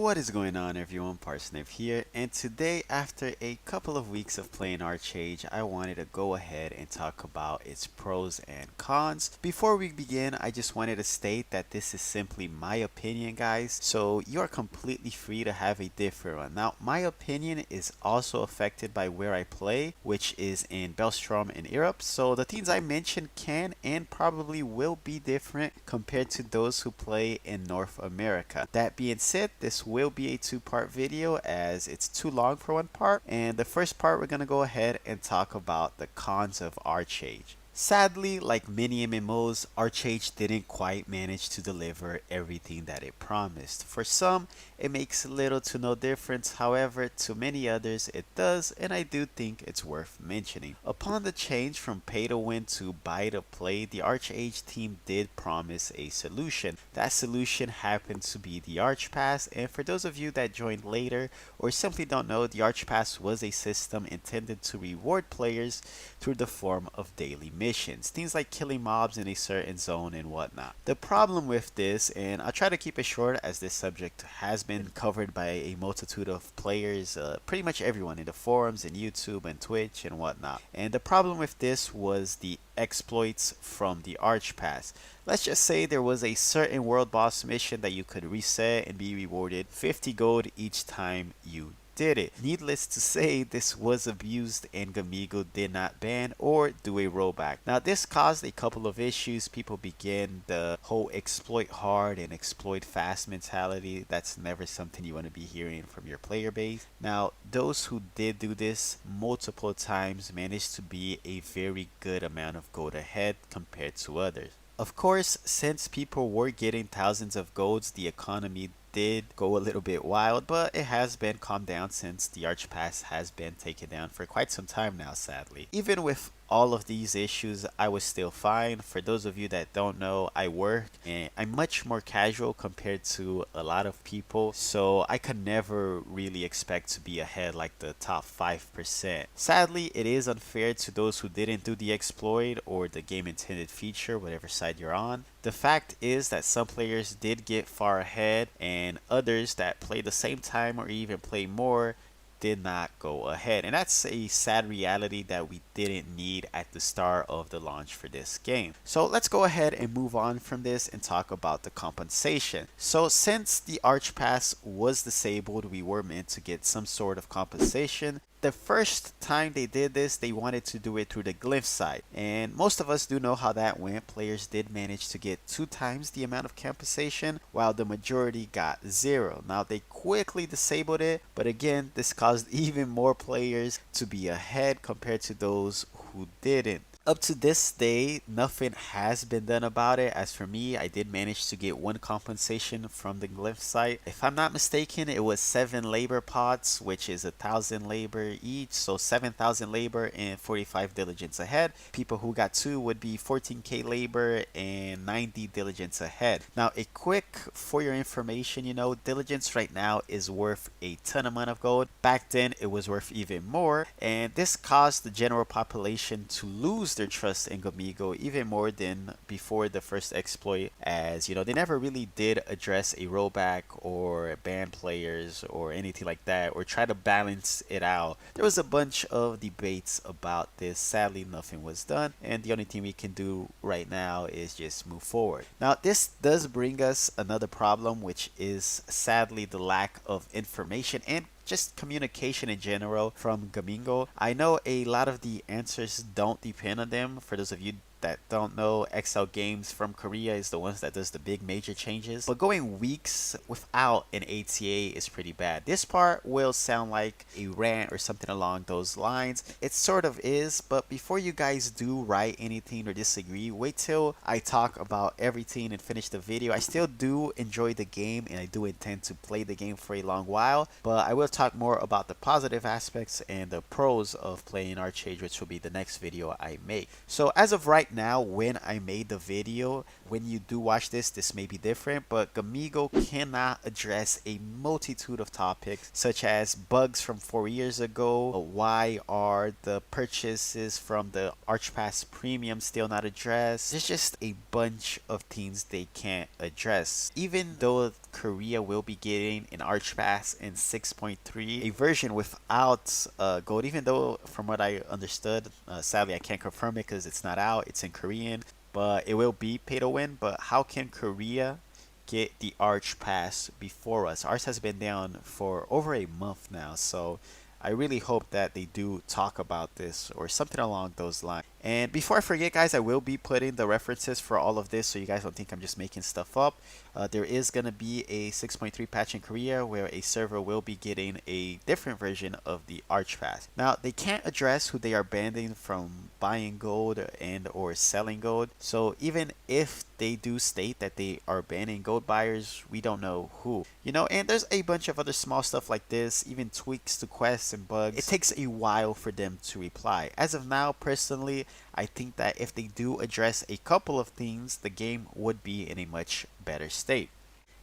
What is going on, everyone? Parsnip here, and today, after a couple of weeks of playing Archeage, I wanted to go ahead and talk about its pros and cons. Before we begin, I just wanted to state that this is simply my opinion, guys, so you are completely free to have a different one. Now, my opinion is also affected by where I play, which is in Belstrom and Europe, so the teams I mentioned can and probably will be different compared to those who play in North America. That being said, this will be a two-part video as it's too long for one part, and the first part we're gonna go ahead and talk about the cons of Archeage. Sadly, like many MMOs, Archeage didn't quite manage to deliver everything that it promised. For some, it makes little to no difference, however, to many others it does, and I do think it's worth mentioning. Upon the change from pay to win to buy to play, the Archeage team did promise a solution. That solution happened to be the Arch Pass, and for those of you that joined later or simply don't know, the Arch Pass was a system intended to reward players through the form of daily missions, things like killing mobs in a certain zone and whatnot. The problem with this, and I'll try to keep it short as this subject has been covered by a multitude of players, pretty much everyone in the forums and YouTube and Twitch and whatnot. And the problem with this was the exploits from the Arch Pass. Let's just say there was a certain world boss mission that you could reset and be rewarded 50 gold each time you did it. Needless to say, this was abused and Gamigo did not ban or do a rollback. Now this caused a couple of issues. People began the whole exploit hard and exploit fast mentality. That's never something you want to be hearing from your player base. Now those who did do this multiple times managed to be a very good amount of gold ahead compared to others. Of course, since people were getting thousands of golds, the economy did go a little bit wild, but it has been calmed down since the Arch Pass has been taken down for quite some time now, sadly. Even with all of these issues, I was still fine. For those of you that don't know, I work and I'm much more casual compared to a lot of people, so I could never really expect to be ahead like the top 5%. Sadly, it is unfair to those who didn't do the exploit or the game intended feature, whatever side you're on. The fact is that some players did get far ahead and others that play the same time or even play more did not go ahead, and that's a sad reality that we didn't need at the start of the launch for this game. So let's go ahead and move on from this and talk about the compensation. So since the Arch Pass was disabled, we were meant to get some sort of compensation. The first time they did this, they wanted to do it through the glyph side, and most of us do know how that went. Players did manage to get 2 times the amount of compensation, while the majority got 0. Now they quickly disabled it, but again, this caused even more players to be ahead compared to those who didn't. Up to this day, nothing has been done about it. As for me, I did manage to get 1 compensation from the glyph site. If I'm not mistaken, it was 7 labor pots, which is 1,000 labor each, so 7,000 labor and 45 diligence ahead. People who got 2 would be 14k labor and 90 diligence ahead. Now, a quick for your information, diligence right now is worth a ton amount of gold. Back then, it was worth even more, and this caused the general population to lose their trust in Gamigo even more than before the first exploit, as they never really did address a rollback or ban players or anything like that or try to balance it out. There was a bunch of debates about this. Sadly, nothing was done, and the only thing we can do right now is just move forward. Now this does bring us another problem, which is sadly the lack of information and just communication in general from Gamigo. I know a lot of the answers don't depend on them. For those of you that don't know, XL Games from Korea is the ones that does the big major changes, but going weeks without an ATA is pretty bad. This part will sound like a rant or something along those lines. It sort of is, but before you guys do write anything or disagree, wait till I talk about everything and finish the video. I still do enjoy the game and I do intend to play the game for a long while, but I will talk more about the positive aspects and the pros of playing Archeage, which will be the next video I make. So as of right now, when I made the video, when you do watch this, this may be different, but Gamigo cannot address a multitude of topics such as bugs from 4 years ago. Why are the purchases from the Archpass Premium still not addressed? There's just a bunch of things they can't address. Even though Korea will be getting an Archpass in 6.3, a version without gold, even though from what I understood, sadly I can't confirm it because it's not out, it's in Korean, but it will be pay to win. But how can Korea get the Arch Pass before us? Ours has been down for over a month now, so I really hope that they do talk about this or something along those lines. And before I forget, guys, I will be putting the references for all of this so you guys don't think I'm just making stuff up. There is going to be a 6.3 patch in Korea where a server will be getting a different version of the Arch Pass. Now, they can't address who they are banning from buying gold and or selling gold. So even if they do state that they are banning gold buyers, we don't know who. You know, and there's a bunch of other small stuff like this, even tweaks to quests and bugs. It takes a while for them to reply. As of now, personally, I think that if they do address a couple of things, the game would be in a much better state.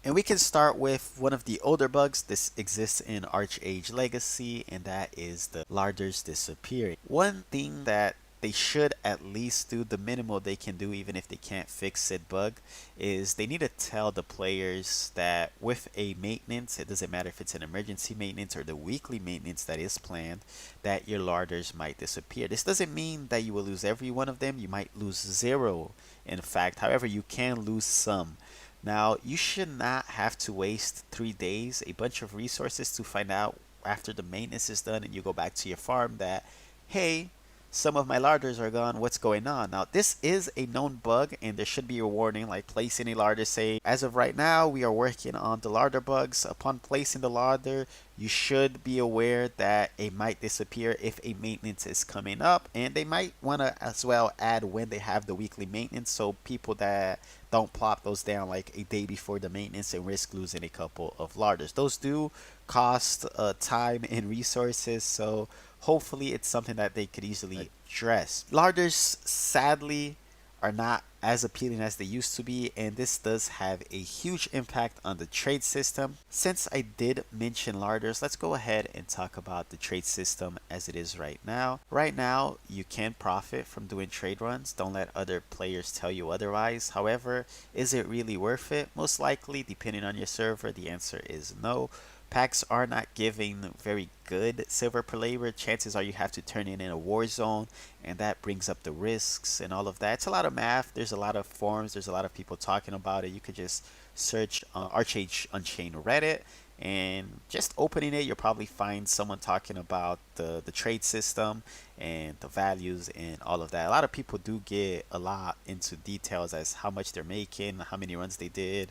And we can start with one of the older bugs. This exists in Archage Legacy, and that is the larders disappearing. One thing that they should at least do, the minimal they can do even if they can't fix said bug, is they need to tell the players that with a maintenance, it doesn't matter if it's an emergency maintenance or the weekly maintenance that is planned, that your larders might disappear. This doesn't mean that you will lose every one of them. You might lose 0 in fact. However, you can lose some. Now, you should not have to waste 3 days, a bunch of resources to find out after the maintenance is done and you go back to your farm that, hey, some of my larders are gone, what's going on? Now, this is a known bug and there should be a warning like place any larder, say, as of right now, we are working on the larder bugs. Upon placing the larder, you should be aware that it might disappear if a maintenance is coming up, and they might want to as well add when they have the weekly maintenance, so people that don't plop those down like a day before the maintenance and risk losing a couple of larders. Those do cost time and resources, so hopefully it's something that they could easily address. Larders sadly are not as appealing as they used to be, and this does have a huge impact on the trade system. Since I did mention larders, let's go ahead and talk about the trade system as it is right now. Right now, you can profit from doing trade runs. Don't let other players tell you otherwise. However, is it really worth it? Most likely, depending on your server, the answer is no. Packs are not giving very good silver per labor. Chances are you have to turn it in a war zone, and that brings up the risks and all of that. It's a lot of math. There's a lot of forums. There's a lot of people talking about it. You could just search Archeage Unchained Reddit, and just opening it, you'll probably find someone talking about the trade system and the values and all of that. A lot of people do get a lot into details as how much they're making, how many runs they did,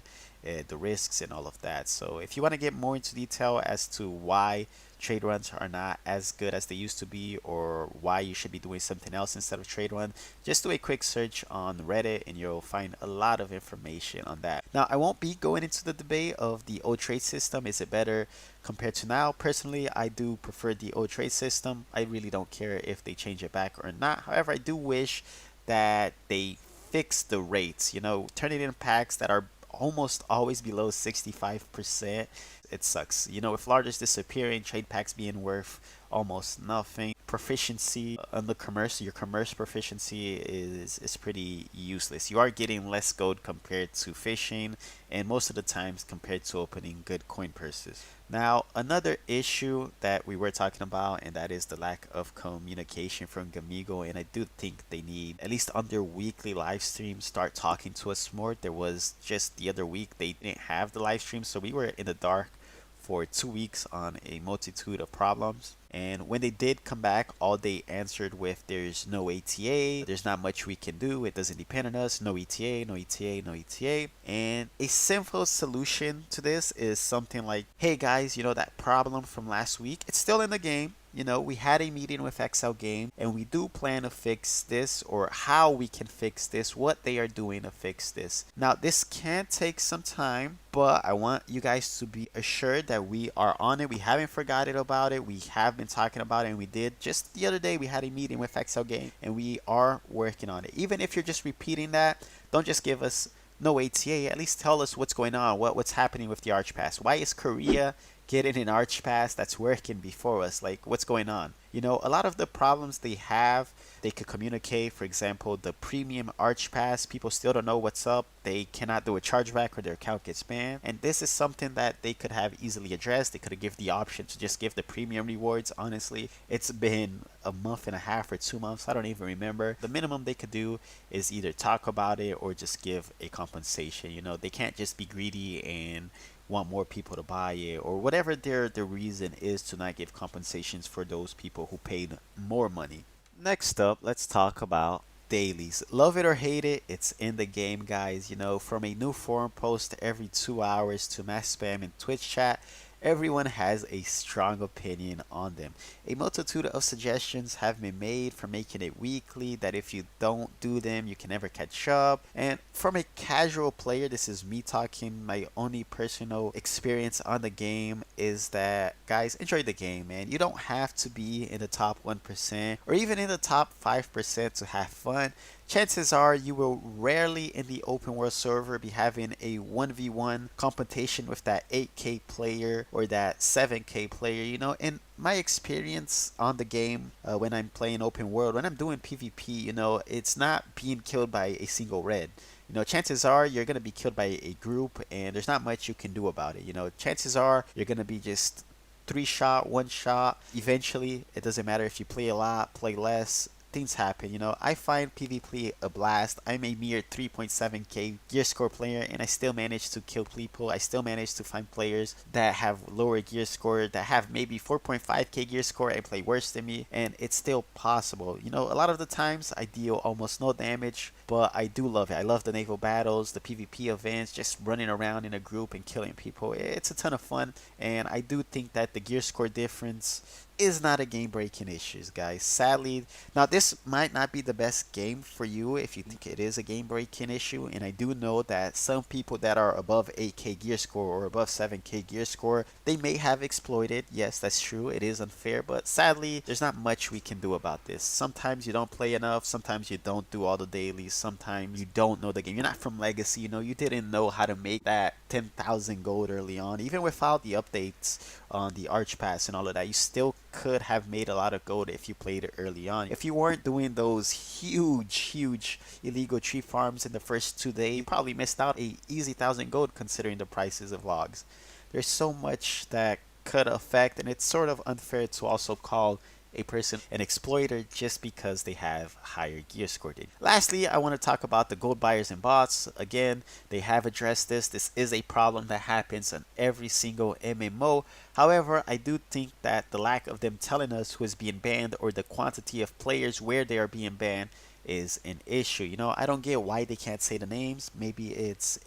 the risks and all of that. So if you want to get more into detail as to why trade runs are not as good as they used to be, or why you should be doing something else instead of trade run, just do a quick search on Reddit and you'll find a lot of information on that. Now, I won't be going into the debate of the old trade system. Is it better compared to now? Personally, I do prefer the old trade system. I really don't care if they change it back or not. However, I do wish that they fix the rates, you know, turning in packs that are almost always below 65%. It sucks. You know, if larders disappearing, trade packs being worth almost nothing, proficiency on the commerce, your commerce proficiency is pretty useless. You are getting less gold compared to fishing, and most of the times compared to opening good coin purses. Now, another issue that we were talking about, and that is the lack of communication from Gamigo, and I do think they need, at least on their weekly live streams, start talking to us more. There was just the other week they didn't have the live stream, so we were in the dark for 2 weeks on a multitude of problems. And when they did come back, all they answered with, there's no ETA, there's not much we can do, it doesn't depend on us, no ETA, no ETA, no ETA. And a simple solution to this is something like, hey guys, you know that problem from last week, it's still in the game. You know, we had a meeting with XL Game, and we do plan to fix this, or how we can fix this, what they are doing to fix this. Now, this can take some time, but I want you guys to be assured that we are on it. We haven't forgotten about it. We have been talking about it, and we did just the other day. We had a meeting with XL Game, and we are working on it. Even if you're just repeating that, don't just give us no ATA. At least tell us what's going on, what's happening with the Arch Pass. Why is Korea getting an Arch Pass that's working before us? Like, what's going on? You know, a lot of the problems they have, they could communicate. For example, the premium Arch Pass, people still don't know what's up. They cannot do a chargeback or their account gets banned. And this is something that they could have easily addressed. They could have given the option to just give the premium rewards. Honestly, it's been a month and a half or 2 months. I don't even remember. The minimum they could do is either talk about it or just give a compensation. You know, they can't just be greedy and want more people to buy it, or whatever their reason is to not give compensations for those people who paid more money. Next up, let's talk about dailies. Love it or hate it, it's in the game, guys. You know, from a new forum post every 2 hours to mass spam in Twitch chat, everyone has a strong opinion on them. A multitude of suggestions have been made for making it weekly, that if you don't do them, you can never catch up. And from a casual player, this is me talking, my only personal experience on the game is that, guys, enjoy the game, man. You don't have to be in the top 1% or even in the top 5% to have fun. Chances are you will rarely in the open world server be having a 1v1 competition with that 8K player or that 7K player. You know, in my experience on the game, when I'm playing open world, when I'm doing PvP, you know, it's not being killed by a single red. You know, chances are you're going to be killed by a group, and there's not much you can do about it. You know, chances are you're going to be just 3 shot, 1 shot. Eventually, it doesn't matter if you play a lot, play less, things happen. You know, I find PvP a blast. I'm a mere 3.7k gear score player, and I still manage to kill people. I still manage to find players that have lower gear score, that have maybe 4.5k gear score and play worse than me, and it's still possible. You know, a lot of the times I deal almost no damage, but I do love it. I love the naval battles, the PvP events, just running around in a group and killing people. It's a ton of fun, and I do think that the gear score difference is not a game-breaking issue, guys. Sadly, now this might not be the best game for you if you think it is a game-breaking issue, and I do know that some people that are above 8k gear score or above 7k gear score, they may have exploited. Yes, that's true. It is unfair, but sadly, there's not much we can do about this. Sometimes you don't play enough. Sometimes you don't do all the dailies. Sometimes you don't know the game. You're not from Legacy. You know, you didn't know how to make that 10,000 gold early on. Even without the updates on the Arch Pass and all of that, you still could have made a lot of gold if you played it early on. If you weren't doing those huge illegal tree farms in the first 2 days, you probably missed out a easy 1,000 gold considering the prices of logs. There's so much that could affect, and it's sort of unfair to also call a person an exploiter just because they have higher gear score. Lastly, I want to talk about the gold buyers and bots. Again, they have addressed this. This is a problem that happens on every single MMO. However, I do think that the lack of them telling us who is being banned or the quantity of players where they are being banned is an issue. You know, I don't get why they can't say the names. Maybe it's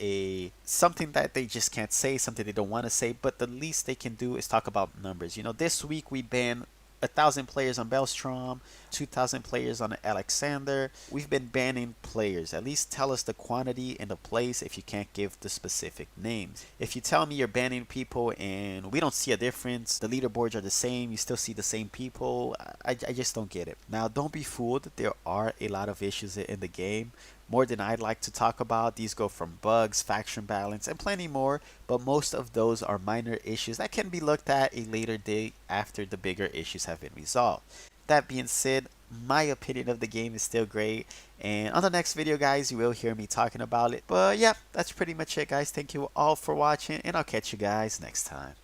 something that they just can't say, something they don't want to say, but the least they can do is talk about numbers. You know, this week we banned 1,000 players on Belstrom, 2,000 players on Alexander. We've been banning players. At least tell us the quantity and the place if you can't give the specific names. If you tell me you're banning people and we don't see a difference, the leaderboards are the same, you still see the same people, I just don't get it. Now, don't be fooled. There are a lot of issues in the game, more than I'd like to talk about. These go from bugs, faction balance, and plenty more, but most of those are minor issues that can be looked at a later date after the bigger issues have been resolved. That being said, my opinion of the game is still great, and on the next video, guys, you will hear me talking about it. But yeah, that's pretty much it, guys. Thank you all for watching, and I'll catch you guys next time.